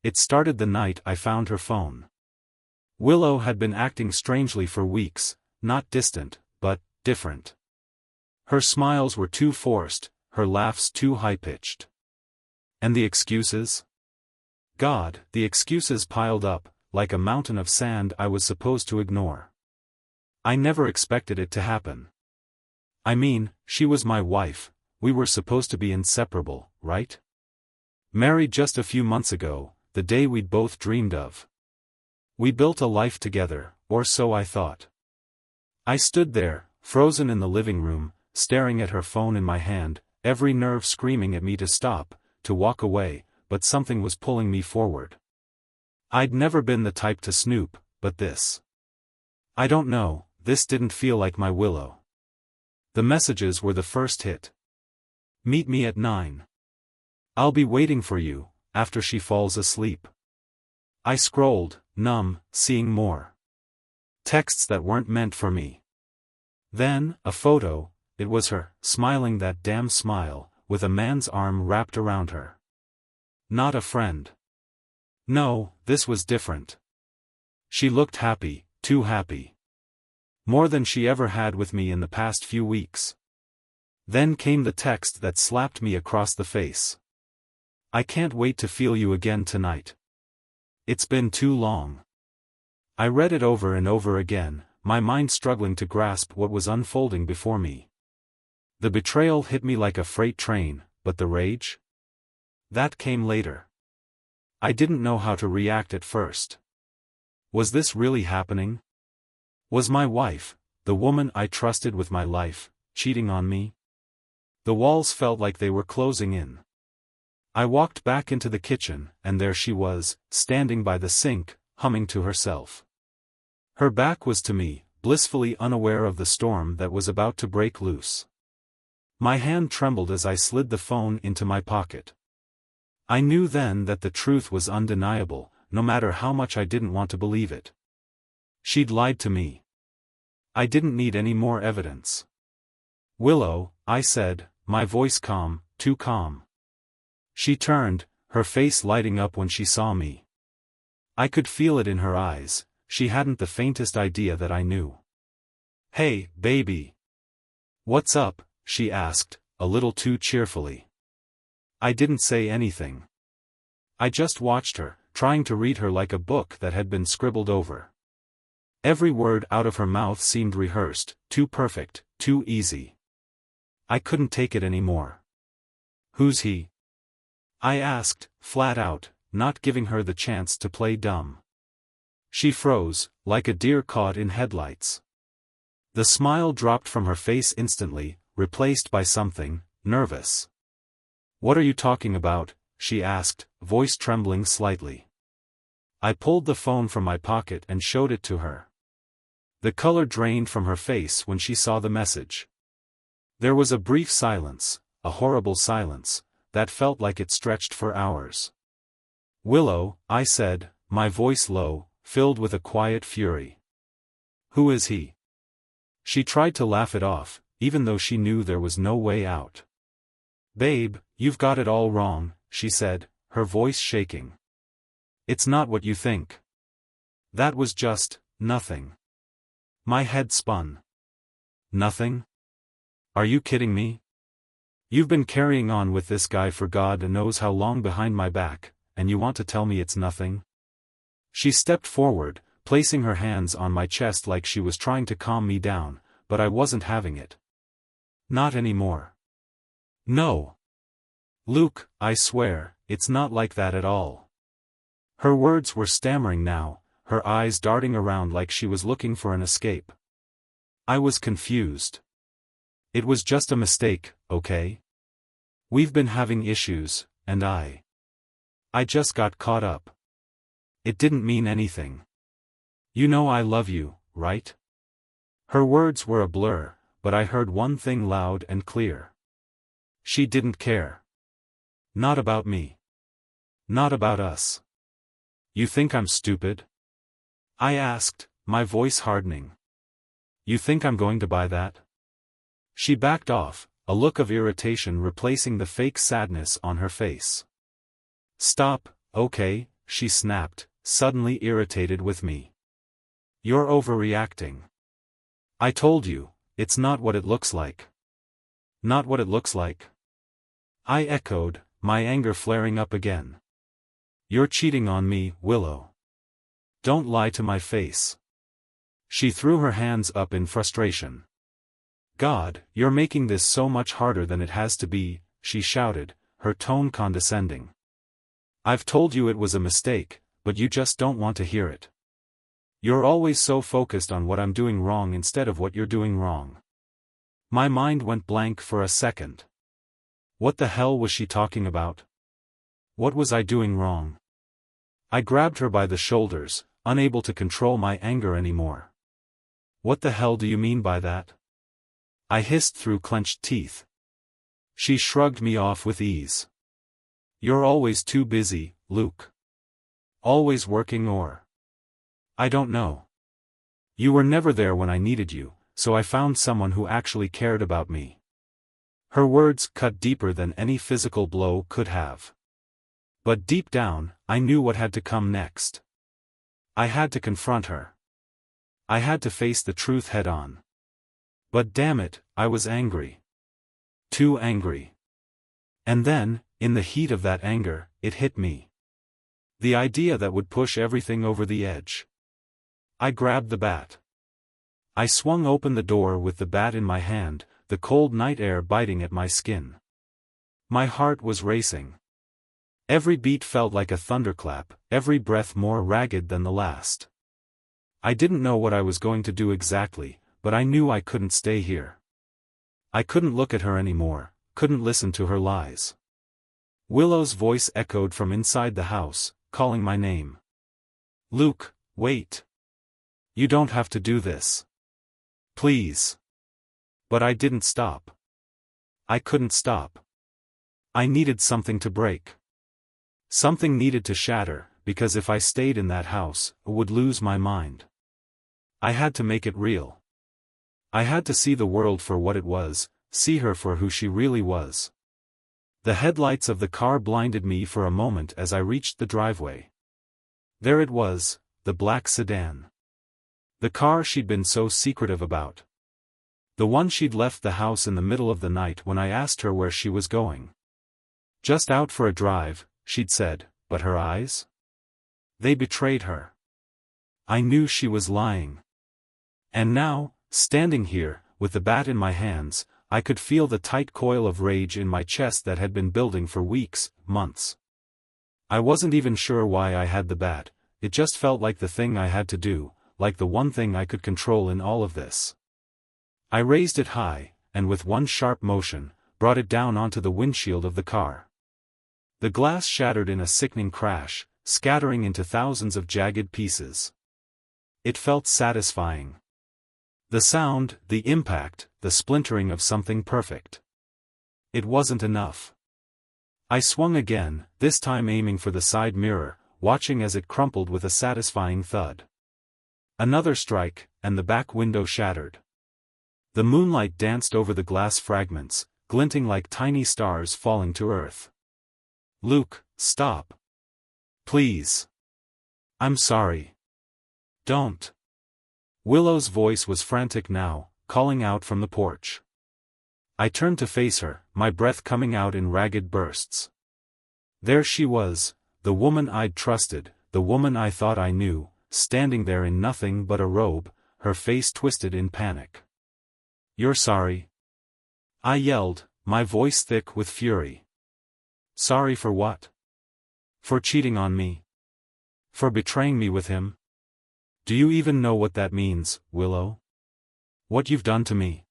It started the night I found her phone. Willow had been acting strangely for weeks, not distant, but different. Her smiles were too forced, her laughs too high-pitched. And the excuses? God, the excuses piled up, like a mountain of sand I was supposed to ignore. I never expected it to happen. I mean, she was my wife, we were supposed to be inseparable, right? Married just a few months ago, the day we'd both dreamed of. We built a life together, or so I thought. I stood there, frozen in the living room, staring at her phone in my hand, every nerve screaming at me to stop, to walk away, but something was pulling me forward. I'd never been the type to snoop, but this. I don't know, this didn't feel like my Willow. The messages were the first hit. Meet me at 9. I'll be waiting for you, after she falls asleep. I scrolled, numb, seeing more. Texts that weren't meant for me. Then, a photo, it was her, smiling that damn smile, with a man's arm wrapped around her. Not a friend. No, this was different. She looked happy, too happy. More than she ever had with me in the past few weeks. Then came the text that slapped me across the face. I can't wait to feel you again tonight. It's been too long. I read it over and over again, my mind struggling to grasp what was unfolding before me. The betrayal hit me like a freight train, but the rage? That came later. I didn't know how to react at first. Was this really happening? Was my wife, the woman I trusted with my life, cheating on me? The walls felt like they were closing in. I walked back into the kitchen, and there she was, standing by the sink, humming to herself. Her back was to me, blissfully unaware of the storm that was about to break loose. My hand trembled as I slid the phone into my pocket. I knew then that the truth was undeniable, no matter how much I didn't want to believe it. She'd lied to me. I didn't need any more evidence. Willow, I said, my voice calm, too calm. She turned, her face lighting up when she saw me. I could feel it in her eyes, she hadn't the faintest idea that I knew. Hey, baby. What's up? She asked, a little too cheerfully. I didn't say anything. I just watched her, trying to read her like a book that had been scribbled over. Every word out of her mouth seemed rehearsed, too perfect, too easy. I couldn't take it anymore. Who's he? I asked, flat out, not giving her the chance to play dumb. She froze, like a deer caught in headlights. The smile dropped from her face instantly, replaced by something nervous. What are you talking about? She asked, voice trembling slightly. I pulled the phone from my pocket and showed it to her. The color drained from her face when she saw the message. There was a brief silence, a horrible silence, that felt like it stretched for hours. Willow, I said, my voice low, filled with a quiet fury. Who is he? She tried to laugh it off, even though she knew there was no way out. Babe, you've got it all wrong, she said, her voice shaking. It's not what you think. That was just nothing. My head spun. Nothing? Are you kidding me? You've been carrying on with this guy for God knows how long behind my back, and you want to tell me it's nothing? She stepped forward, placing her hands on my chest like she was trying to calm me down, but I wasn't having it. Not anymore. No. Luke, I swear, it's not like that at all. Her words were stammering now, her eyes darting around like she was looking for an escape. I was confused. It was just a mistake, okay? We've been having issues, and I just got caught up. It didn't mean anything. You know I love you, right? Her words were a blur, but I heard one thing loud and clear. She didn't care. Not about me. Not about us. You think I'm stupid? I asked, my voice hardening. You think I'm going to buy that? She backed off, a look of irritation replacing the fake sadness on her face. Stop, okay, she snapped, suddenly irritated with me. You're overreacting. I told you, it's not what it looks like. Not what it looks like? I echoed, my anger flaring up again. You're cheating on me, Willow. Don't lie to my face. She threw her hands up in frustration. God, you're making this so much harder than it has to be, she shouted, her tone condescending. I've told you it was a mistake, but you just don't want to hear it. You're always so focused on what I'm doing wrong instead of what you're doing wrong. My mind went blank for a second. What the hell was she talking about? What was I doing wrong? I grabbed her by the shoulders, unable to control my anger anymore. What the hell do you mean by that? I hissed through clenched teeth. She shrugged me off with ease. You're always too busy, Luke. Always working or... I don't know. You were never there when I needed you, so I found someone who actually cared about me. Her words cut deeper than any physical blow could have. But deep down, I knew what had to come next. I had to confront her. I had to face the truth head-on. But damn it, I was angry. Too angry. And then, in the heat of that anger, it hit me. The idea that would push everything over the edge. I grabbed the bat. I swung open the door with the bat in my hand, the cold night air biting at my skin. My heart was racing. Every beat felt like a thunderclap, every breath more ragged than the last. I didn't know what I was going to do exactly, but I knew I couldn't stay here. I couldn't look at her anymore, couldn't listen to her lies. Willow's voice echoed from inside the house, calling my name. Luke, wait. You don't have to do this. Please. But I didn't stop. I couldn't stop. I needed something to break. Something needed to shatter, because if I stayed in that house, I would lose my mind. I had to make it real. I had to see the world for what it was, see her for who she really was. The headlights of the car blinded me for a moment as I reached the driveway. There it was, the black sedan. The car she'd been so secretive about. The one she'd left the house in the middle of the night when I asked her where she was going. Just out for a drive, she'd said, but her eyes? They betrayed her. I knew she was lying. And now, standing here, with the bat in my hands, I could feel the tight coil of rage in my chest that had been building for weeks, months. I wasn't even sure why I had the bat, it just felt like the thing I had to do, like the one thing I could control in all of this. I raised it high, and with one sharp motion, brought it down onto the windshield of the car. The glass shattered in a sickening crash, scattering into thousands of jagged pieces. It felt satisfying. The sound, the impact, the splintering of something perfect. It wasn't enough. I swung again, this time aiming for the side mirror, watching as it crumpled with a satisfying thud. Another strike, and the back window shattered. The moonlight danced over the glass fragments, glinting like tiny stars falling to earth. Luke, stop. Please. I'm sorry. Don't. Willow's voice was frantic now, calling out from the porch. I turned to face her, my breath coming out in ragged bursts. There she was, the woman I'd trusted, the woman I thought I knew, standing there in nothing but a robe, her face twisted in panic. You're sorry? I yelled, my voice thick with fury. Sorry for what? For cheating on me? For betraying me with him? Do you even know what that means, Willow? What you've done to me?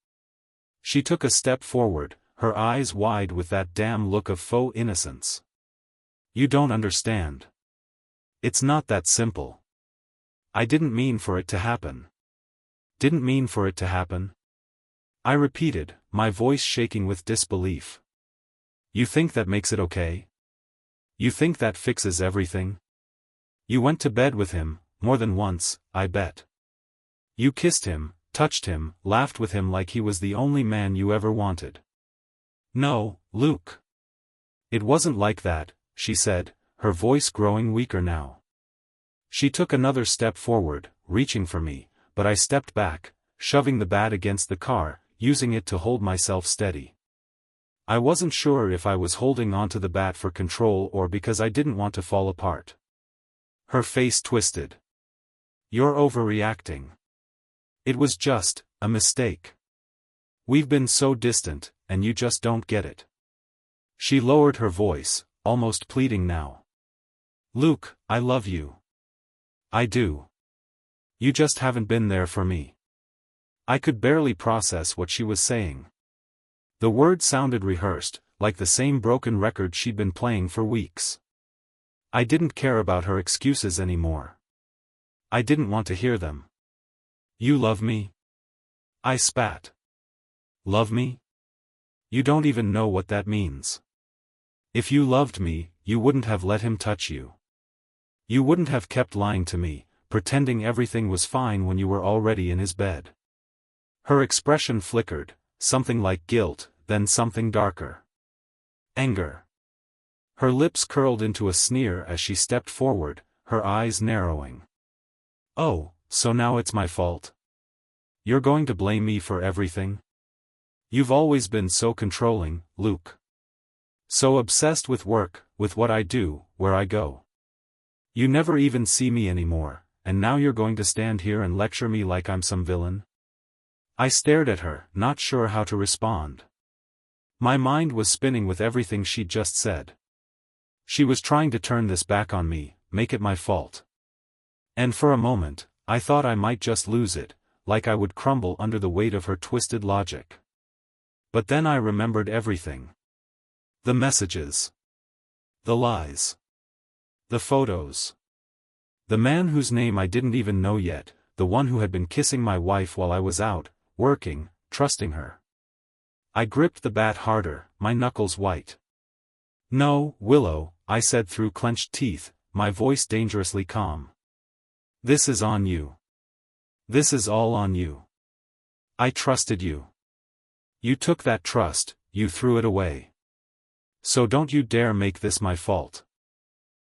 She took a step forward, her eyes wide with that damn look of faux innocence. You don't understand. It's not that simple. I didn't mean for it to happen. Didn't mean for it to happen? I repeated, my voice shaking with disbelief. You think that makes it okay? You think that fixes everything? You went to bed with him, more than once, I bet. You kissed him, touched him, laughed with him like he was the only man you ever wanted. No, Luke. It wasn't like that, she said, her voice growing weaker now. She took another step forward, reaching for me, but I stepped back, shoving the bat against the car, using it to hold myself steady. I wasn't sure if I was holding onto the bat for control or because I didn't want to fall apart. Her face twisted. "You're overreacting. It was just a mistake. We've been so distant, and you just don't get it." She lowered her voice, almost pleading now. "Luke, I love you. I do. You just haven't been there for me." I could barely process what she was saying. The words sounded rehearsed, like the same broken record she'd been playing for weeks. I didn't care about her excuses anymore. I didn't want to hear them. "You love me?" I spat. "Love me? You don't even know what that means. If you loved me, you wouldn't have let him touch you. You wouldn't have kept lying to me, pretending everything was fine when you were already in his bed." Her expression flickered, something like guilt, then something darker. Anger. Her lips curled into a sneer as she stepped forward, her eyes narrowing. "Oh, so now it's my fault? You're going to blame me for everything? You've always been so controlling, Luke. So obsessed with work, with what I do, where I go. You never even see me anymore, and now you're going to stand here and lecture me like I'm some villain?" I stared at her, not sure how to respond. My mind was spinning with everything she'd just said. She was trying to turn this back on me, make it my fault. And for a moment, I thought I might just lose it, like I would crumble under the weight of her twisted logic. But then I remembered everything. The messages. The lies. The photos. The man whose name I didn't even know yet, the one who had been kissing my wife while I was out, working, trusting her. I gripped the bat harder, my knuckles white. "No, Willow," I said through clenched teeth, my voice dangerously calm. "This is on you. This is all on you. I trusted you. You took that trust, you threw it away. So don't you dare make this my fault."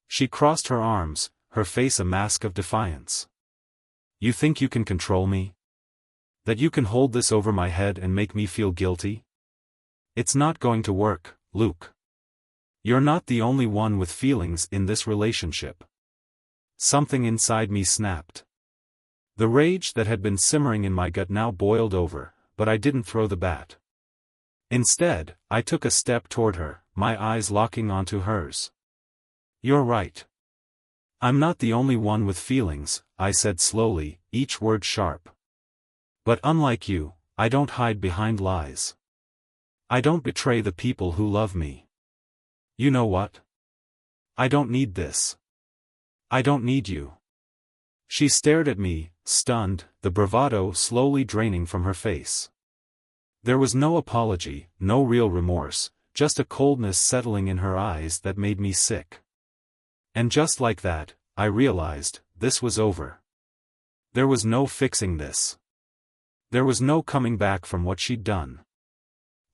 She crossed her arms, her face a mask of defiance. "You think you can control me? That you can hold this over my head and make me feel guilty? It's not going to work, Luke. You're not the only one with feelings in this relationship." Something inside me snapped. The rage that had been simmering in my gut now boiled over, but I didn't throw the bat. Instead, I took a step toward her, my eyes locking onto hers. "You're right. I'm not the only one with feelings," I said slowly, each word sharp. "But unlike you, I don't hide behind lies. I don't betray the people who love me. You know what? I don't need this. I don't need you." She stared at me, stunned, the bravado slowly draining from her face. There was no apology, no real remorse, just a coldness settling in her eyes that made me sick. And just like that, I realized, this was over. There was no fixing this. There was no coming back from what she'd done.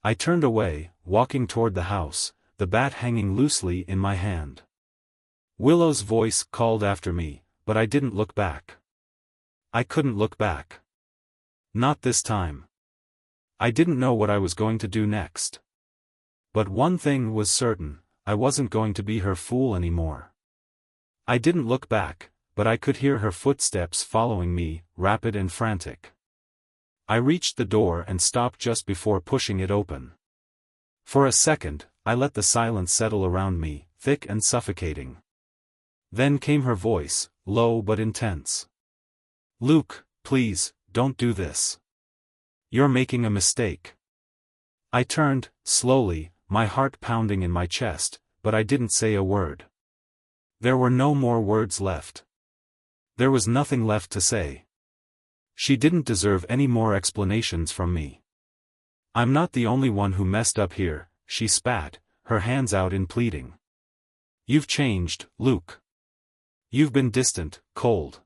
I turned away, walking toward the house, the bat hanging loosely in my hand. Willow's voice called after me, but I didn't look back. I couldn't look back. Not this time. I didn't know what I was going to do next. But one thing was certain, I wasn't going to be her fool anymore. I didn't look back, but I could hear her footsteps following me, rapid and frantic. I reached the door and stopped just before pushing it open. For a second, I let the silence settle around me, thick and suffocating. Then came her voice, low but intense. "Luke, please, don't do this. You're making a mistake." I turned, slowly, my heart pounding in my chest, but I didn't say a word. There were no more words left. There was nothing left to say. She didn't deserve any more explanations from me. "I'm not the only one who messed up here," she spat, her hands out in pleading. "You've changed, Luke. You've been distant, cold.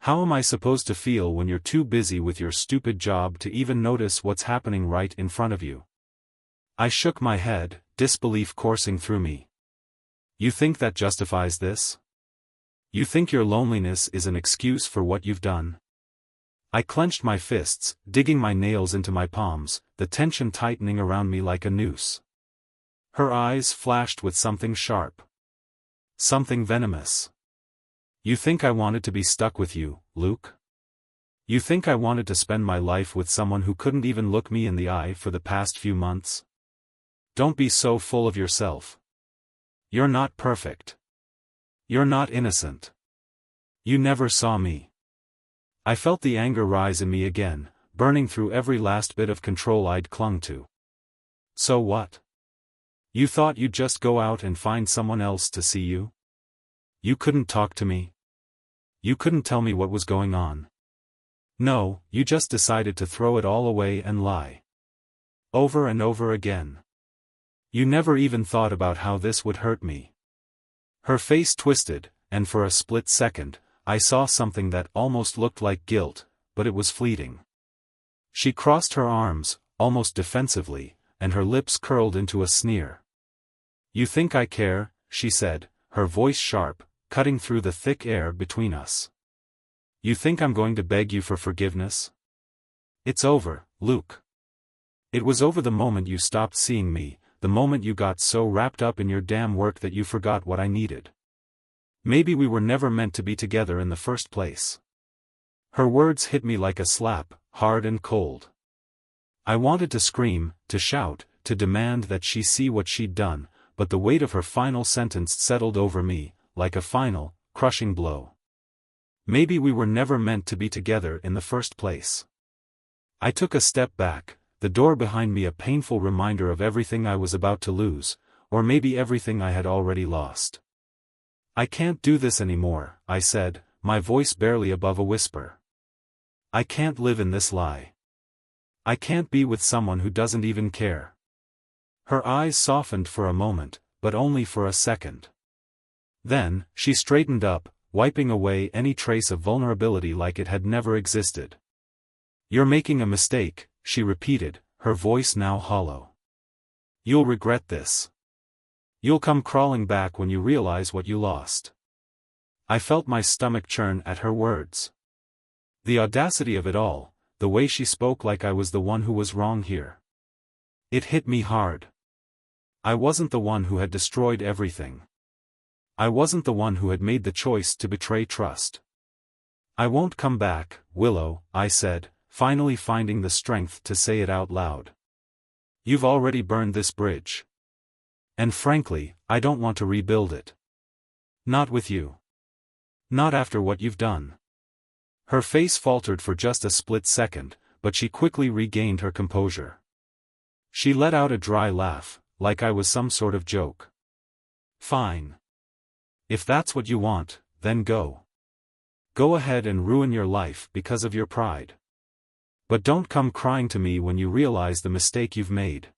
How am I supposed to feel when you're too busy with your stupid job to even notice what's happening right in front of you?" I shook my head, disbelief coursing through me. You think that justifies this? You think your loneliness is an excuse for what you've done? I clenched my fists, digging my nails into my palms, the tension tightening around me like a noose. Her eyes flashed with something sharp. Something venomous. You think I wanted to be stuck with you, Luke? You think I wanted to spend my life with someone who couldn't even look me in the eye for the past few months? Don't be so full of yourself. You're not perfect. You're not innocent. You never saw me. I felt the anger rise in me again, burning through every last bit of control I'd clung to. So what? You thought you'd just go out and find someone else to see you? You couldn't talk to me. You couldn't tell me what was going on. No, you just decided to throw it all away and lie. Over and over again. You never even thought about how this would hurt me. Her face twisted, and for a split second, I saw something that almost looked like guilt, but it was fleeting. She crossed her arms, almost defensively, and her lips curled into a sneer. You think I care, she said, her voice sharp, cutting through the thick air between us. You think I'm going to beg you for forgiveness? It's over, Luke. It was over the moment you stopped seeing me, the moment you got so wrapped up in your damn work that you forgot what I needed. Maybe we were never meant to be together in the first place. Her words hit me like a slap, hard and cold. I wanted to scream, to shout, to demand that she see what she'd done, but the weight of her final sentence settled over me, like a final, crushing blow. Maybe we were never meant to be together in the first place. I took a step back, the door behind me a painful reminder of everything I was about to lose, or maybe everything I had already lost. I can't do this anymore, I said, my voice barely above a whisper. I can't live in this lie. I can't be with someone who doesn't even care. Her eyes softened for a moment, but only for a second. Then, she straightened up, wiping away any trace of vulnerability like it had never existed. You're making a mistake, she repeated, her voice now hollow. You'll regret this. You'll come crawling back when you realize what you lost. I felt my stomach churn at her words. The audacity of it all, the way she spoke like I was the one who was wrong here. It hit me hard. I wasn't the one who had destroyed everything. I wasn't the one who had made the choice to betray trust. I won't come back, Willow, I said, finally finding the strength to say it out loud. You've already burned this bridge. And frankly, I don't want to rebuild it. Not with you. Not after what you've done. Her face faltered for just a split second, but she quickly regained her composure. She let out a dry laugh, like I was some sort of joke. Fine. If that's what you want, then go. Go ahead and ruin your life because of your pride. But don't come crying to me when you realize the mistake you've made.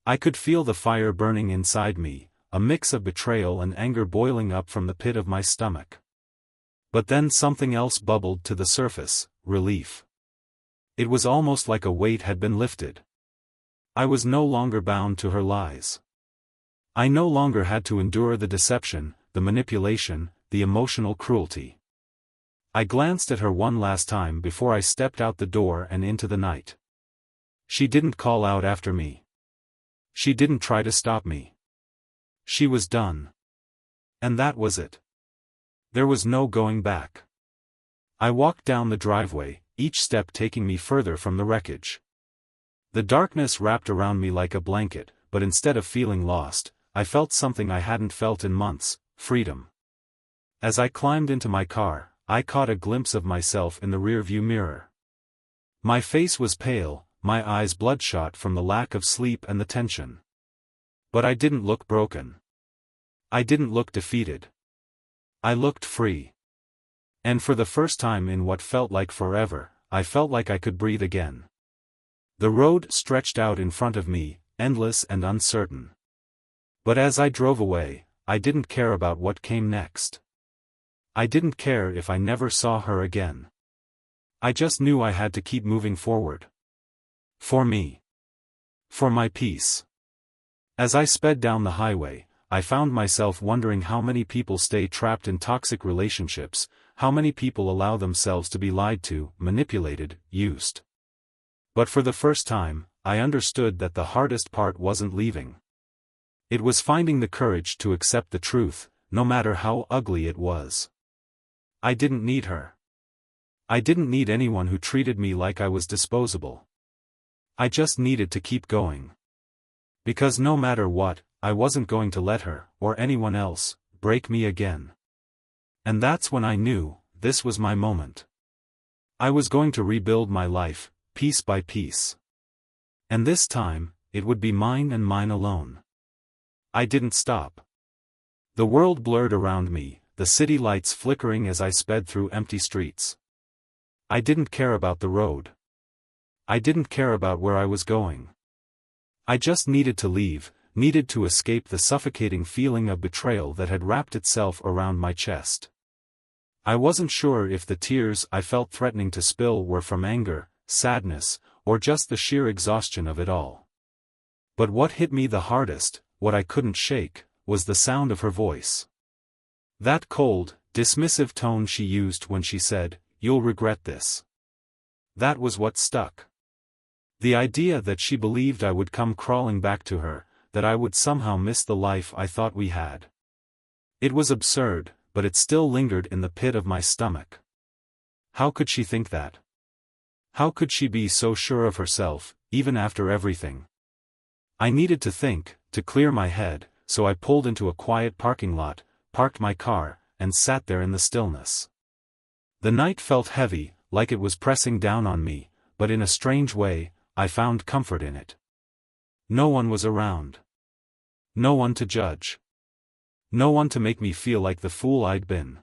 I could feel the fire burning inside me, a mix of betrayal and anger boiling up from the pit of my stomach. But then something else bubbled to the surface, relief. It was almost like a weight had been lifted. I was no longer bound to her lies. I no longer had to endure the deception, the manipulation, the emotional cruelty. I glanced at her one last time before I stepped out the door and into the night. She didn't call out after me. She didn't try to stop me. She was done. And that was it. There was no going back. I walked down the driveway, each step taking me further from the wreckage. The darkness wrapped around me like a blanket, but instead of feeling lost, I felt something I hadn't felt in months, freedom. As I climbed into my car, I caught a glimpse of myself in the rearview mirror. My face was pale, my eyes bloodshot from the lack of sleep and the tension. But I didn't look broken. I didn't look defeated. I looked free. And for the first time in what felt like forever, I felt like I could breathe again. The road stretched out in front of me, endless and uncertain. But as I drove away, I didn't care about what came next. I didn't care if I never saw her again. I just knew I had to keep moving forward. For me. For my peace. As I sped down the highway, I found myself wondering how many people stay trapped in toxic relationships, how many people allow themselves to be lied to, manipulated, used. But for the first time, I understood that the hardest part wasn't leaving. It was finding the courage to accept the truth, no matter how ugly it was. I didn't need her. I didn't need anyone who treated me like I was disposable. I just needed to keep going. Because no matter what, I wasn't going to let her, or anyone else, break me again. And that's when I knew, this was my moment. I was going to rebuild my life, piece by piece. And this time, it would be mine and mine alone. I didn't stop. The world blurred around me, the city lights flickering as I sped through empty streets. I didn't care about the road. I didn't care about where I was going. I just needed to leave, needed to escape the suffocating feeling of betrayal that had wrapped itself around my chest. I wasn't sure if the tears I felt threatening to spill were from anger, sadness, or just the sheer exhaustion of it all. But what hit me the hardest, what I couldn't shake, was the sound of her voice. That cold, dismissive tone she used when she said, "You'll regret this." That was what stuck. The idea that she believed I would come crawling back to her, that I would somehow miss the life I thought we had. It was absurd, but it still lingered in the pit of my stomach. How could she think that? How could she be so sure of herself, even after everything? I needed to think, to clear my head, so I pulled into a quiet parking lot, parked my car, and sat there in the stillness. The night felt heavy, like it was pressing down on me, but in a strange way, I found comfort in it. No one was around. No one to judge. No one to make me feel like the fool I'd been.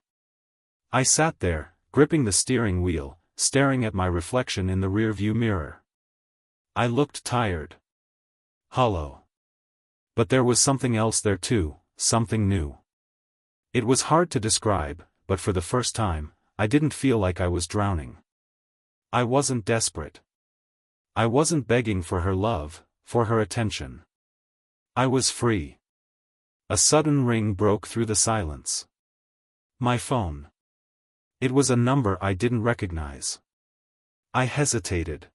I sat there, gripping the steering wheel, staring at my reflection in the rearview mirror. I looked tired. Hollow. But there was something else there too, something new. It was hard to describe, but for the first time, I didn't feel like I was drowning. I wasn't desperate. I wasn't begging for her love, for her attention. I was free. A sudden ring broke through the silence. My phone. It was a number I didn't recognize. I hesitated.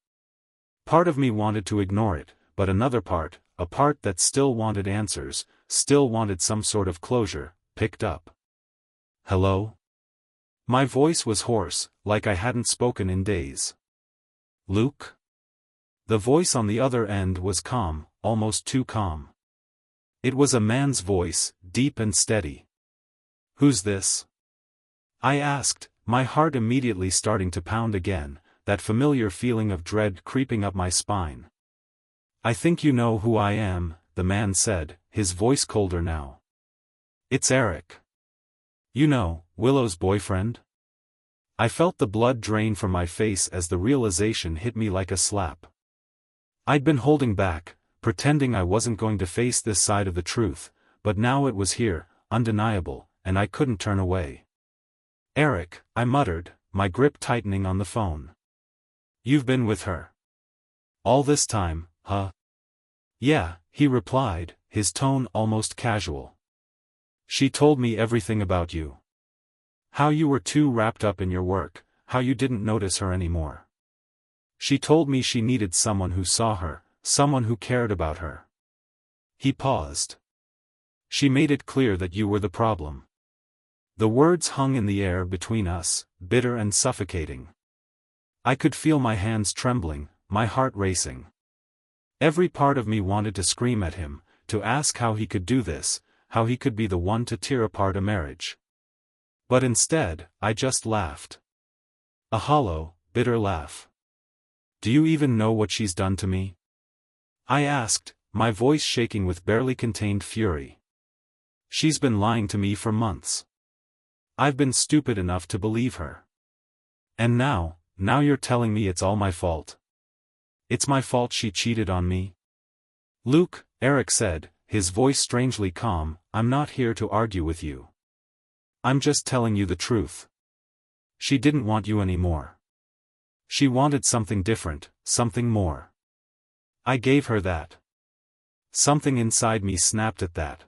Part of me wanted to ignore it, but another part, a part that still wanted answers, still wanted some sort of closure, picked up. "Hello?" My voice was hoarse, like I hadn't spoken in days. "Luke?" The voice on the other end was calm, almost too calm. It was a man's voice, deep and steady. "Who's this?" I asked, my heart immediately starting to pound again, that familiar feeling of dread creeping up my spine. "I think you know who I am," the man said, his voice colder now. "It's Eric. You know, Willow's boyfriend?" I felt the blood drain from my face as the realization hit me like a slap. I'd been holding back, pretending I wasn't going to face this side of the truth, but now it was here, undeniable, and I couldn't turn away. "Eric," I muttered, my grip tightening on the phone. "You've been with her all this time, huh?" "Yeah," he replied, his tone almost casual. "She told me everything about you. How you were too wrapped up in your work, how you didn't notice her anymore. She told me she needed someone who saw her, someone who cared about her." He paused. "She made it clear that you were the problem." The words hung in the air between us, bitter and suffocating. I could feel my hands trembling, my heart racing. Every part of me wanted to scream at him, to ask how he could do this, how he could be the one to tear apart a marriage. But instead, I just laughed. A hollow, bitter laugh. "Do you even know what she's done to me?" I asked, my voice shaking with barely contained fury. "She's been lying to me for months. I've been stupid enough to believe her. And now you're telling me it's all my fault. It's my fault she cheated on me?" "Luke," Eric said, his voice strangely calm, "I'm not here to argue with you. I'm just telling you the truth. She didn't want you anymore. She wanted something different, something more. I gave her that." Something inside me snapped at that.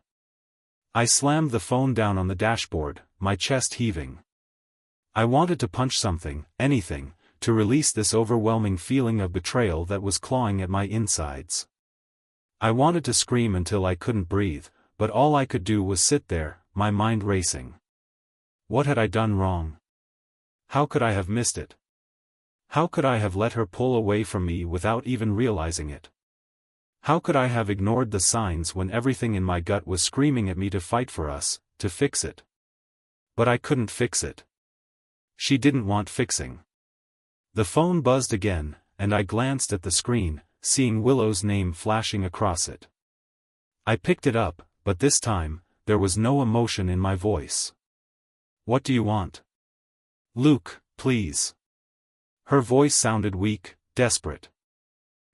I slammed the phone down on the dashboard, my chest heaving. I wanted to punch something, anything, to release this overwhelming feeling of betrayal that was clawing at my insides. I wanted to scream until I couldn't breathe, but all I could do was sit there, my mind racing. What had I done wrong? How could I have missed it? How could I have let her pull away from me without even realizing it? How could I have ignored the signs when everything in my gut was screaming at me to fight for us, to fix it? But I couldn't fix it. She didn't want fixing. The phone buzzed again, and I glanced at the screen, seeing Willow's name flashing across it. I picked it up, but this time, there was no emotion in my voice. What do you want? Luke, please. Her voice sounded weak, desperate.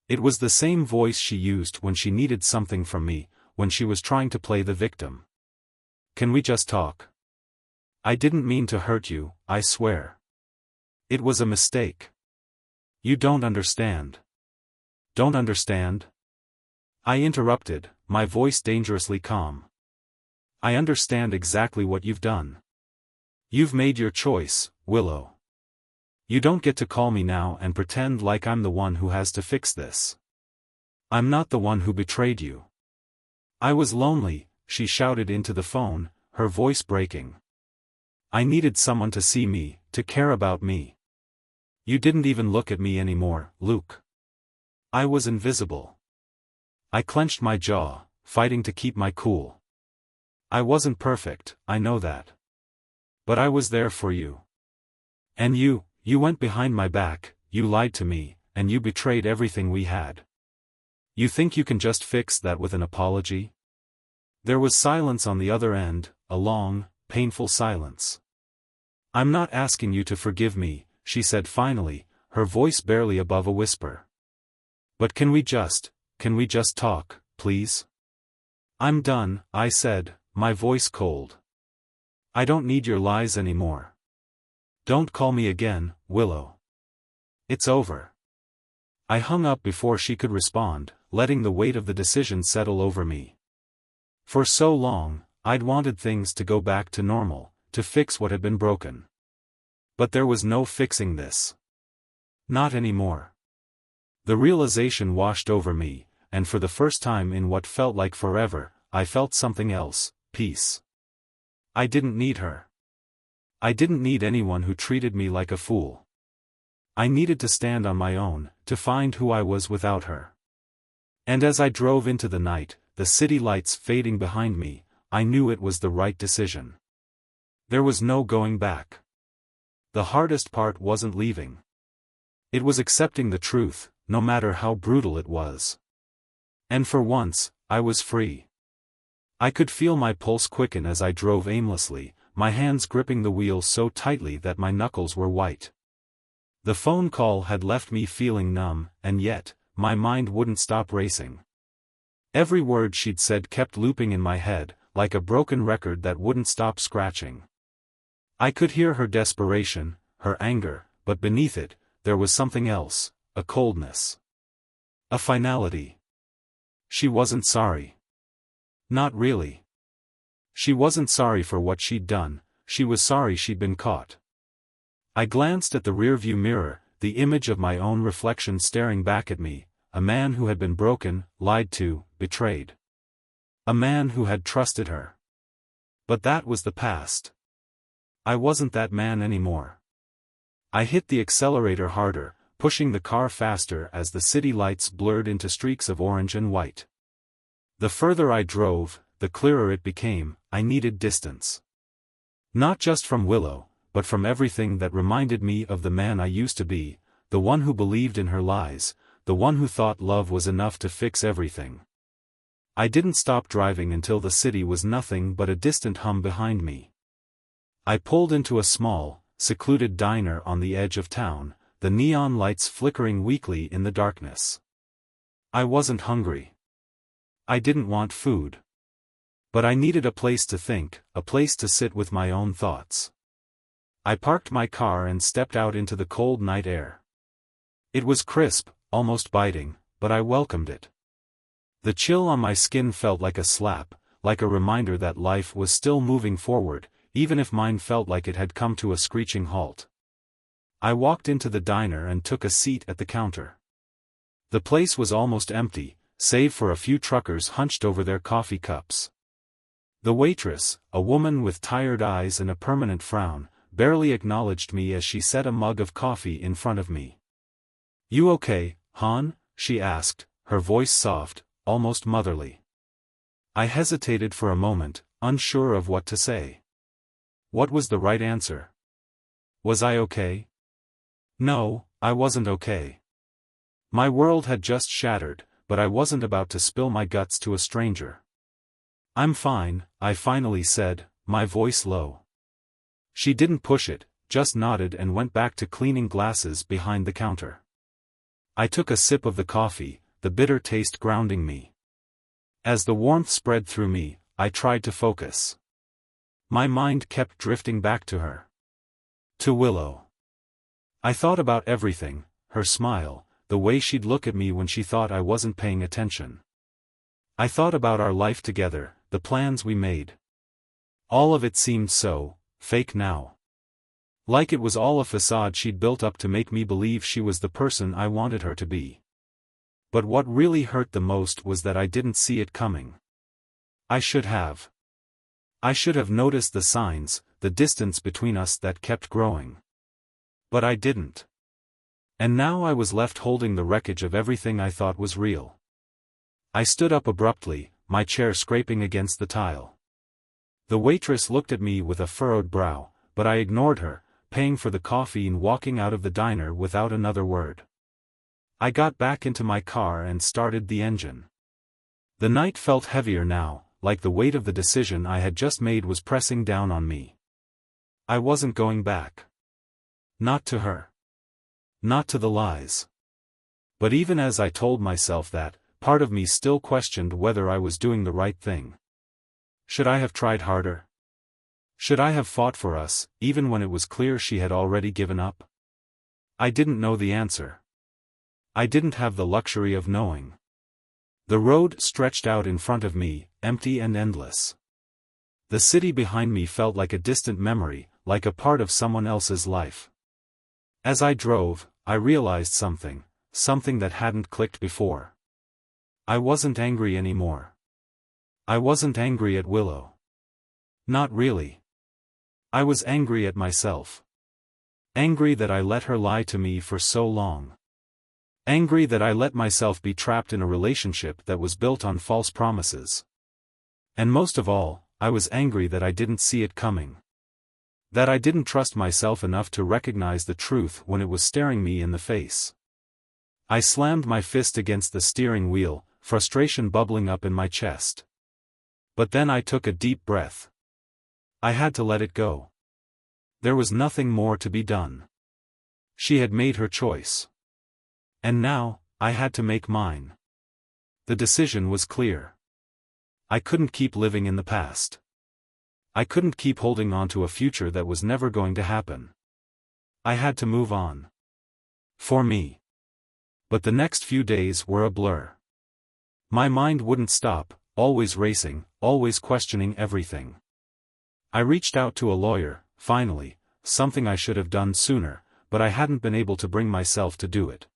It was the same voice she used when she needed something from me, when she was trying to play the victim. Can we just talk? I didn't mean to hurt you, I swear. It was a mistake. You don't understand. Don't understand? I interrupted, my voice dangerously calm. I understand exactly what you've done. You've made your choice, Willow. You don't get to call me now and pretend like I'm the one who has to fix this. I'm not the one who betrayed you. I was lonely, she shouted into the phone, her voice breaking. I needed someone to see me, to care about me. You didn't even look at me anymore, Luke. I was invisible. I clenched my jaw, fighting to keep my cool. I wasn't perfect, I know that. But I was there for you. And you went behind my back, you lied to me, and you betrayed everything we had. You think you can just fix that with an apology? There was silence on the other end, a long, painful silence. I'm not asking you to forgive me, she said finally, her voice barely above a whisper. But can we just talk, please? I'm done, I said, my voice cold. I don't need your lies anymore. Don't call me again, Willow. It's over. I hung up before she could respond, letting the weight of the decision settle over me. For so long, I'd wanted things to go back to normal, to fix what had been broken. But there was no fixing this. Not anymore. The realization washed over me, and for the first time in what felt like forever, I felt something else, peace. I didn't need her. I didn't need anyone who treated me like a fool. I needed to stand on my own, to find who I was without her. And as I drove into the night, the city lights fading behind me, I knew it was the right decision. There was no going back. The hardest part wasn't leaving. It was accepting the truth, no matter how brutal it was. And for once, I was free. I could feel my pulse quicken as I drove aimlessly, my hands gripping the wheel so tightly that my knuckles were white. The phone call had left me feeling numb, and yet, my mind wouldn't stop racing. Every word she'd said kept looping in my head, like a broken record that wouldn't stop scratching. I could hear her desperation, her anger, but beneath it, there was something else, a coldness. A finality. She wasn't sorry. Not really. She wasn't sorry for what she'd done, she was sorry she'd been caught. I glanced at the rearview mirror, the image of my own reflection staring back at me, a man who had been broken, lied to, betrayed. A man who had trusted her. But that was the past. I wasn't that man anymore. I hit the accelerator harder, pushing the car faster as the city lights blurred into streaks of orange and white. The further I drove, the clearer it became, I needed distance. Not just from Willow, but from everything that reminded me of the man I used to be, the one who believed in her lies, the one who thought love was enough to fix everything. I didn't stop driving until the city was nothing but a distant hum behind me. I pulled into a small, secluded diner on the edge of town, the neon lights flickering weakly in the darkness. I wasn't hungry. I didn't want food. But I needed a place to think, a place to sit with my own thoughts. I parked my car and stepped out into the cold night air. It was crisp, almost biting, but I welcomed it. The chill on my skin felt like a slap, like a reminder that life was still moving forward, even if mine felt like it had come to a screeching halt. I walked into the diner and took a seat at the counter. The place was almost empty, save for a few truckers hunched over their coffee cups. The waitress, a woman with tired eyes and a permanent frown, barely acknowledged me as she set a mug of coffee in front of me. "You okay, hon?" she asked, her voice soft, almost motherly. I hesitated for a moment, unsure of what to say. What was the right answer? Was I okay? No, I wasn't okay. My world had just shattered, but I wasn't about to spill my guts to a stranger. "I'm fine," I finally said, my voice low. She didn't push it, just nodded and went back to cleaning glasses behind the counter. I took a sip of the coffee, the bitter taste grounding me. As the warmth spread through me, I tried to focus. My mind kept drifting back to her. To Willow. I thought about everything, her smile, the way she'd look at me when she thought I wasn't paying attention. I thought about our life together, the plans we made. All of it seemed so fake now. Like it was all a facade she'd built up to make me believe she was the person I wanted her to be. But what really hurt the most was that I didn't see it coming. I should have. I should have noticed the signs, the distance between us that kept growing. But I didn't. And now I was left holding the wreckage of everything I thought was real. I stood up abruptly, my chair scraping against the tile. The waitress looked at me with a furrowed brow, but I ignored her, paying for the coffee and walking out of the diner without another word. I got back into my car and started the engine. The night felt heavier now, like the weight of the decision I had just made was pressing down on me. I wasn't going back. Not to her. Not to the lies. But even as I told myself that, part of me still questioned whether I was doing the right thing. Should I have tried harder? Should I have fought for us, even when it was clear she had already given up? I didn't know the answer. I didn't have the luxury of knowing. The road stretched out in front of me, empty and endless. The city behind me felt like a distant memory, like a part of someone else's life. As I drove, I realized something that hadn't clicked before. I wasn't angry anymore. I wasn't angry at Willow. Not really. I was angry at myself. Angry that I let her lie to me for so long. Angry that I let myself be trapped in a relationship that was built on false promises. And most of all, I was angry that I didn't see it coming. That I didn't trust myself enough to recognize the truth when it was staring me in the face. I slammed my fist against the steering wheel, frustration bubbling up in my chest. But then I took a deep breath. I had to let it go. There was nothing more to be done. She had made her choice. And now, I had to make mine. The decision was clear. I couldn't keep living in the past. I couldn't keep holding on to a future that was never going to happen. I had to move on. For me. But the next few days were a blur. My mind wouldn't stop, always racing, always questioning everything. I reached out to a lawyer, finally, something I should have done sooner, but I hadn't been able to bring myself to do it.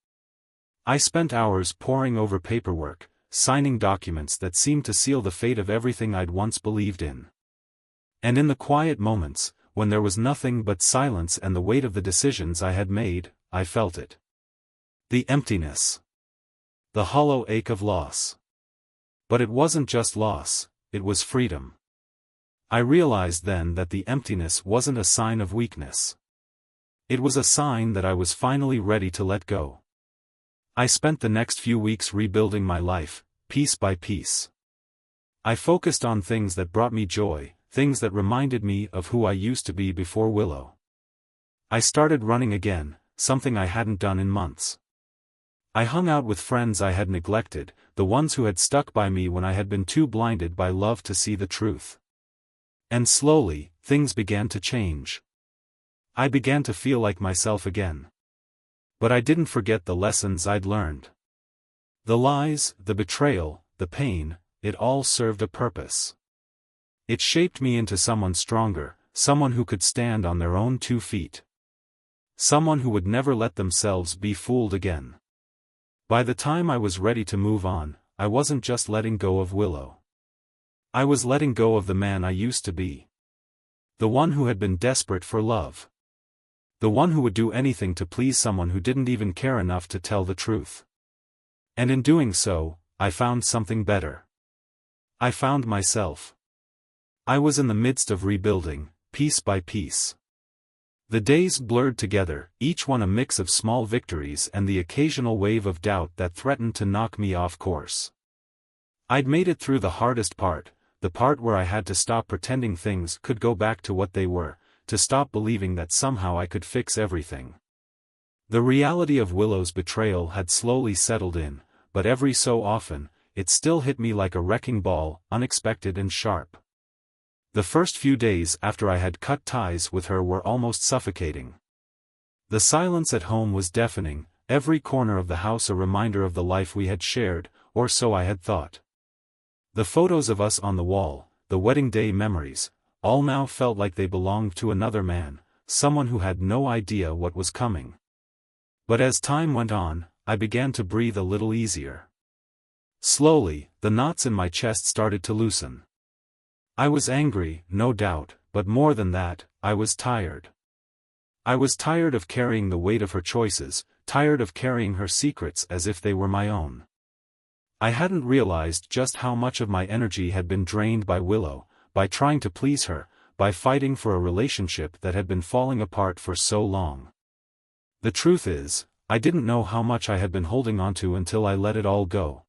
I spent hours poring over paperwork, signing documents that seemed to seal the fate of everything I'd once believed in. And in the quiet moments, when there was nothing but silence and the weight of the decisions I had made, I felt it. The emptiness. The hollow ache of loss. But it wasn't just loss, it was freedom. I realized then that the emptiness wasn't a sign of weakness. It was a sign that I was finally ready to let go. I spent the next few weeks rebuilding my life, piece by piece. I focused on things that brought me joy, things that reminded me of who I used to be before Willow. I started running again, something I hadn't done in months. I hung out with friends I had neglected, the ones who had stuck by me when I had been too blinded by love to see the truth. And slowly, things began to change. I began to feel like myself again. But I didn't forget the lessons I'd learned. The lies, the betrayal, the pain, it all served a purpose. It shaped me into someone stronger, someone who could stand on their own 2 feet. Someone who would never let themselves be fooled again. By the time I was ready to move on, I wasn't just letting go of Willow. I was letting go of the man I used to be. The one who had been desperate for love. The one who would do anything to please someone who didn't even care enough to tell the truth. And in doing so, I found something better. I found myself. I was in the midst of rebuilding, piece by piece. The days blurred together, each one a mix of small victories and the occasional wave of doubt that threatened to knock me off course. I'd made it through the hardest part, the part where I had to stop pretending things could go back to what they were, to stop believing that somehow I could fix everything. The reality of Willow's betrayal had slowly settled in, but every so often, it still hit me like a wrecking ball, unexpected and sharp. The first few days after I had cut ties with her were almost suffocating. The silence at home was deafening, every corner of the house a reminder of the life we had shared, or so I had thought. The photos of us on the wall, the wedding day memories, all now felt like they belonged to another man, someone who had no idea what was coming. But as time went on, I began to breathe a little easier. Slowly, the knots in my chest started to loosen. I was angry, no doubt, but more than that, I was tired. I was tired of carrying the weight of her choices, tired of carrying her secrets as if they were my own. I hadn't realized just how much of my energy had been drained by Willow, by trying to please her, by fighting for a relationship that had been falling apart for so long. The truth is, I didn't know how much I had been holding onto until I let it all go.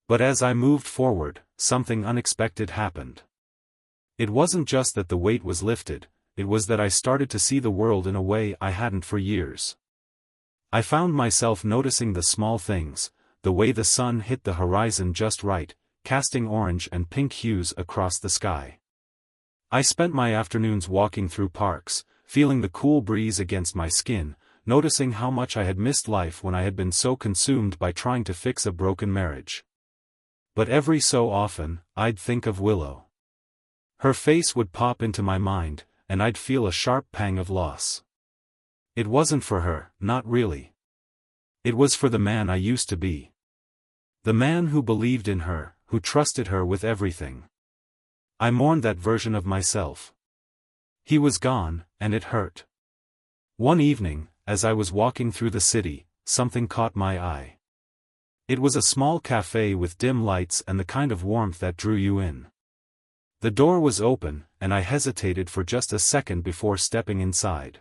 But as I moved forward, something unexpected happened. It wasn't just that the weight was lifted, it was that I started to see the world in a way I hadn't for years. I found myself noticing the small things, the way the sun hit the horizon just right, casting orange and pink hues across the sky. I spent my afternoons walking through parks, feeling the cool breeze against my skin, noticing how much I had missed life when I had been so consumed by trying to fix a broken marriage. But every so often, I'd think of Willow. Her face would pop into my mind, and I'd feel a sharp pang of loss. It wasn't for her, not really. It was for the man I used to be. The man who believed in her, who trusted her with everything. I mourned that version of myself. He was gone, and it hurt. One evening, as I was walking through the city, something caught my eye. It was a small cafe with dim lights and the kind of warmth that drew you in. The door was open, and I hesitated for just a second before stepping inside.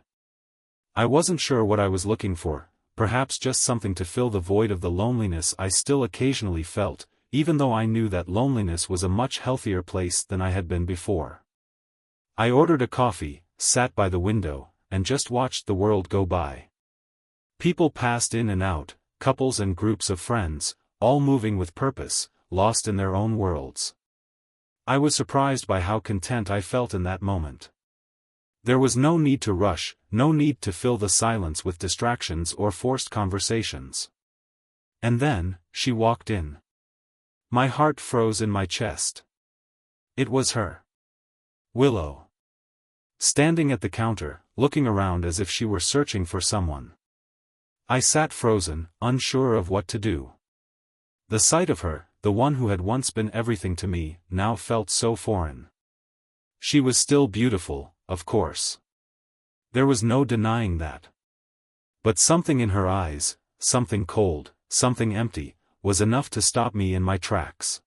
I wasn't sure what I was looking for, perhaps just something to fill the void of the loneliness I still occasionally felt, even though I knew that loneliness was a much healthier place than I had been before. I ordered a coffee, sat by the window, and just watched the world go by. People passed in and out, couples and groups of friends, all moving with purpose, lost in their own worlds. I was surprised by how content I felt in that moment. There was no need to rush, no need to fill the silence with distractions or forced conversations. And then, she walked in. My heart froze in my chest. It was her. Willow. Standing at the counter, looking around as if she were searching for someone. I sat frozen, unsure of what to do. The sight of her, the one who had once been everything to me, now felt so foreign. She was still beautiful, of course. There was no denying that. But something in her eyes, something cold, something empty, was enough to stop me in my tracks.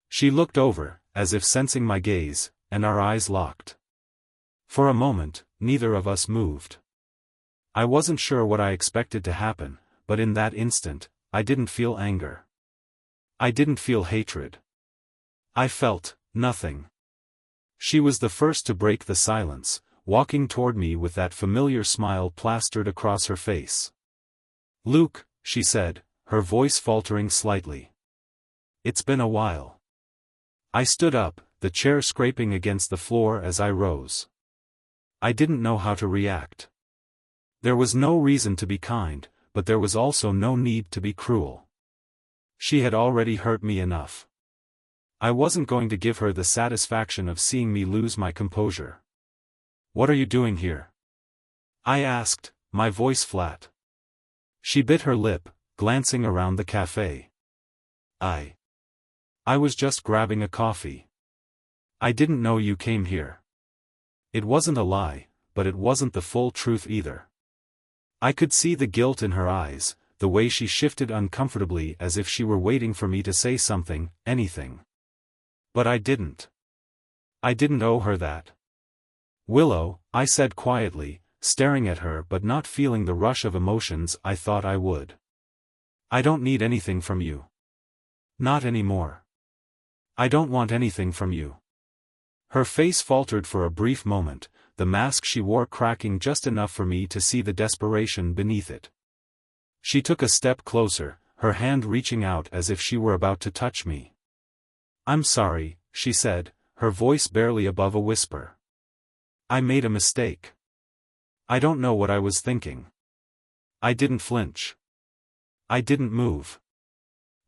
She looked over, as if sensing my gaze, and our eyes locked. For a moment, neither of us moved. I wasn't sure what I expected to happen, but in that instant, I didn't feel anger. I didn't feel hatred. I felt nothing. She was the first to break the silence, walking toward me with that familiar smile plastered across her face. "Luke," she said, her voice faltering slightly. "It's been a while." I stood up, the chair scraping against the floor as I rose. I didn't know how to react. There was no reason to be kind, but there was also no need to be cruel. She had already hurt me enough. I wasn't going to give her the satisfaction of seeing me lose my composure. "What are you doing here?" I asked, my voice flat. She bit her lip, glancing around the cafe. I was just grabbing a coffee. "I didn't know you came here." It wasn't a lie, but it wasn't the full truth either. I could see the guilt in her eyes, the way she shifted uncomfortably as if she were waiting for me to say something, anything. But I didn't. I didn't owe her that. "Willow," I said quietly, staring at her but not feeling the rush of emotions I thought I would. "I don't need anything from you. Not anymore. I don't want anything from you." Her face faltered for a brief moment, the mask she wore cracking just enough for me to see the desperation beneath it. She took a step closer, her hand reaching out as if she were about to touch me. "I'm sorry," she said, her voice barely above a whisper. "I made a mistake. I don't know what I was thinking." I didn't flinch. I didn't move.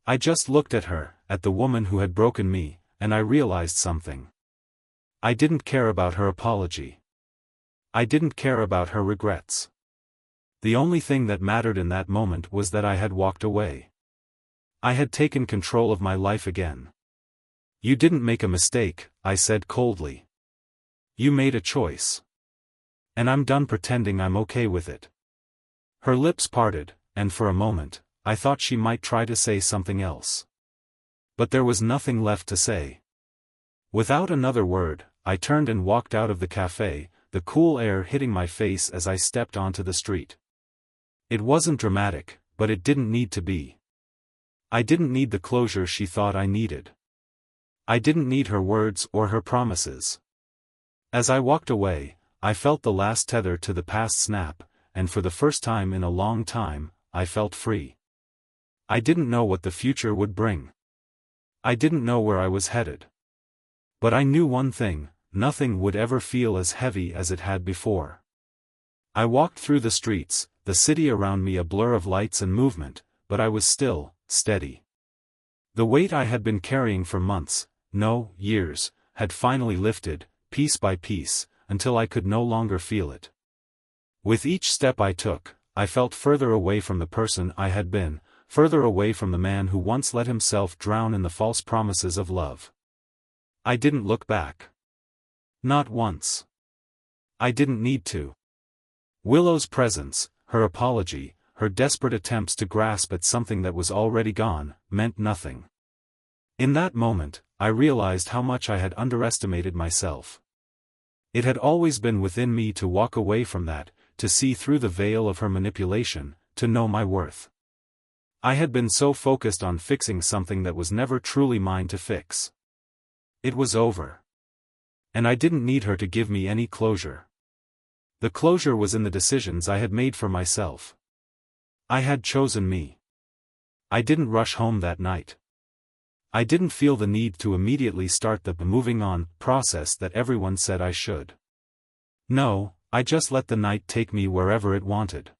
I just looked at her, at the woman who had broken me, and I realized something. I didn't care about her apology. I didn't care about her regrets. The only thing that mattered in that moment was that I had walked away. I had taken control of my life again. "You didn't make a mistake," I said coldly. "You made a choice. And I'm done pretending I'm okay with it." Her lips parted, and for a moment, I thought she might try to say something else. But there was nothing left to say. Without another word, I turned and walked out of the cafe, the cool air hitting my face as I stepped onto the street. It wasn't dramatic, but it didn't need to be. I didn't need the closure she thought I needed. I didn't need her words or her promises. As I walked away, I felt the last tether to the past snap, and for the first time in a long time, I felt free. I didn't know what the future would bring. I didn't know where I was headed. But I knew one thing: nothing would ever feel as heavy as it had before. I walked through the streets, the city around me a blur of lights and movement, but I was still, steady. The weight I had been carrying for months, no, years, had finally lifted, piece by piece, until I could no longer feel it. With each step I took, I felt further away from the person I had been, further away from the man who once let himself drown in the false promises of love. I didn't look back. Not once. I didn't need to. Willow's presence, her apology, her desperate attempts to grasp at something that was already gone, meant nothing. In that moment, I realized how much I had underestimated myself. It had always been within me to walk away from that, to see through the veil of her manipulation, to know my worth. I had been so focused on fixing something that was never truly mine to fix. It was over. And I didn't need her to give me any closure. The closure was in the decisions I had made for myself. I had chosen me. I didn't rush home that night. I didn't feel the need to immediately start the moving on process that everyone said I should. No, I just let the night take me wherever it wanted.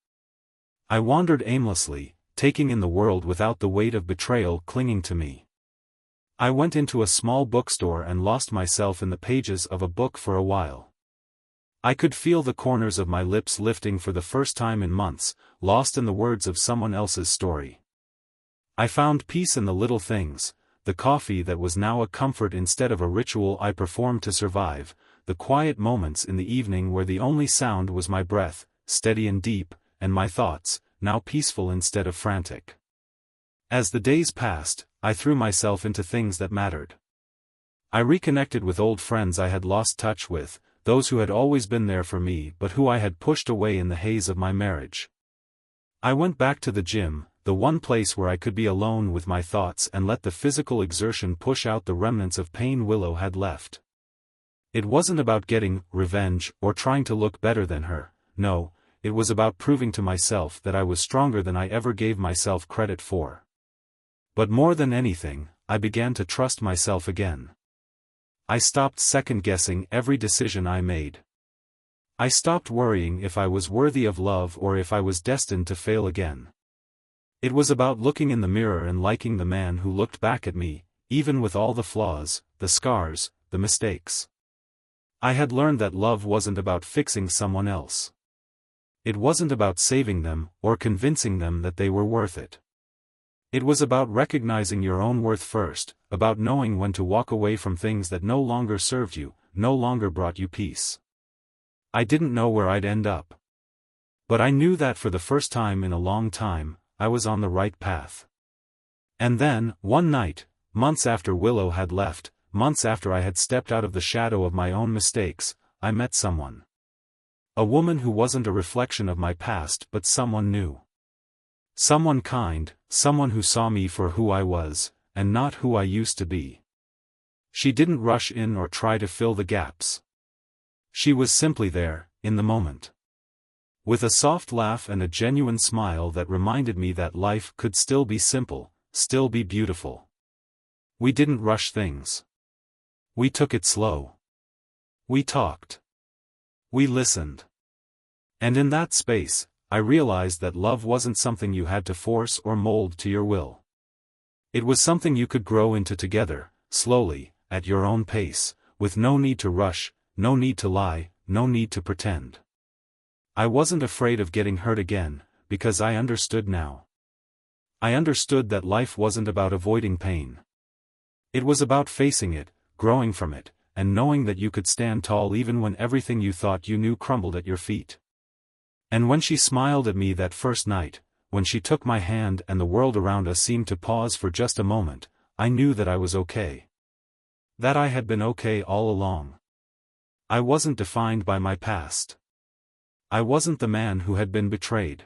I wandered aimlessly, taking in the world without the weight of betrayal clinging to me. I went into a small bookstore and lost myself in the pages of a book for a while. I could feel the corners of my lips lifting for the first time in months, lost in the words of someone else's story. I found peace in the little things, the coffee that was now a comfort instead of a ritual I performed to survive, the quiet moments in the evening where the only sound was my breath, steady and deep, and my thoughts, now peaceful instead of frantic. As the days passed, I threw myself into things that mattered. I reconnected with old friends I had lost touch with, those who had always been there for me but who I had pushed away in the haze of my marriage. I went back to the gym, the one place where I could be alone with my thoughts and let the physical exertion push out the remnants of pain Willow had left. It wasn't about getting revenge or trying to look better than her, no, it was about proving to myself that I was stronger than I ever gave myself credit for. But more than anything, I began to trust myself again. I stopped second-guessing every decision I made. I stopped worrying if I was worthy of love or if I was destined to fail again. It was about looking in the mirror and liking the man who looked back at me, even with all the flaws, the scars, the mistakes. I had learned that love wasn't about fixing someone else. It wasn't about saving them, or convincing them that they were worth it. It was about recognizing your own worth first, about knowing when to walk away from things that no longer served you, no longer brought you peace. I didn't know where I'd end up. But I knew that for the first time in a long time, I was on the right path. And then, one night, months after Willow had left, months after I had stepped out of the shadow of my own mistakes, I met someone. A woman who wasn't a reflection of my past but someone new. Someone kind, someone who saw me for who I was, and not who I used to be. She didn't rush in or try to fill the gaps. She was simply there, in the moment. With a soft laugh and a genuine smile that reminded me that life could still be simple, still be beautiful. We didn't rush things. We took it slow. We talked. We listened. And in that space, I realized that love wasn't something you had to force or mold to your will. It was something you could grow into together, slowly, at your own pace, with no need to rush, no need to lie, no need to pretend. I wasn't afraid of getting hurt again, because I understood now. I understood that life wasn't about avoiding pain. It was about facing it, growing from it, and knowing that you could stand tall even when everything you thought you knew crumbled at your feet. And when she smiled at me that first night, when she took my hand and the world around us seemed to pause for just a moment, I knew that I was okay. That I had been okay all along. I wasn't defined by my past. I wasn't the man who had been betrayed.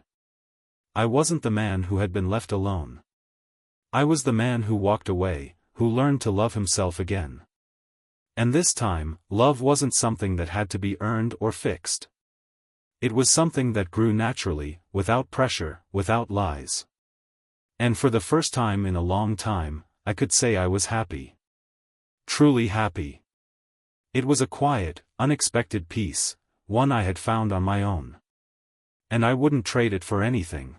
I wasn't the man who had been left alone. I was the man who walked away, who learned to love himself again. And this time, love wasn't something that had to be earned or fixed. It was something that grew naturally, without pressure, without lies. And for the first time in a long time, I could say I was happy. Truly happy. It was a quiet, unexpected peace, one I had found on my own. And I wouldn't trade it for anything.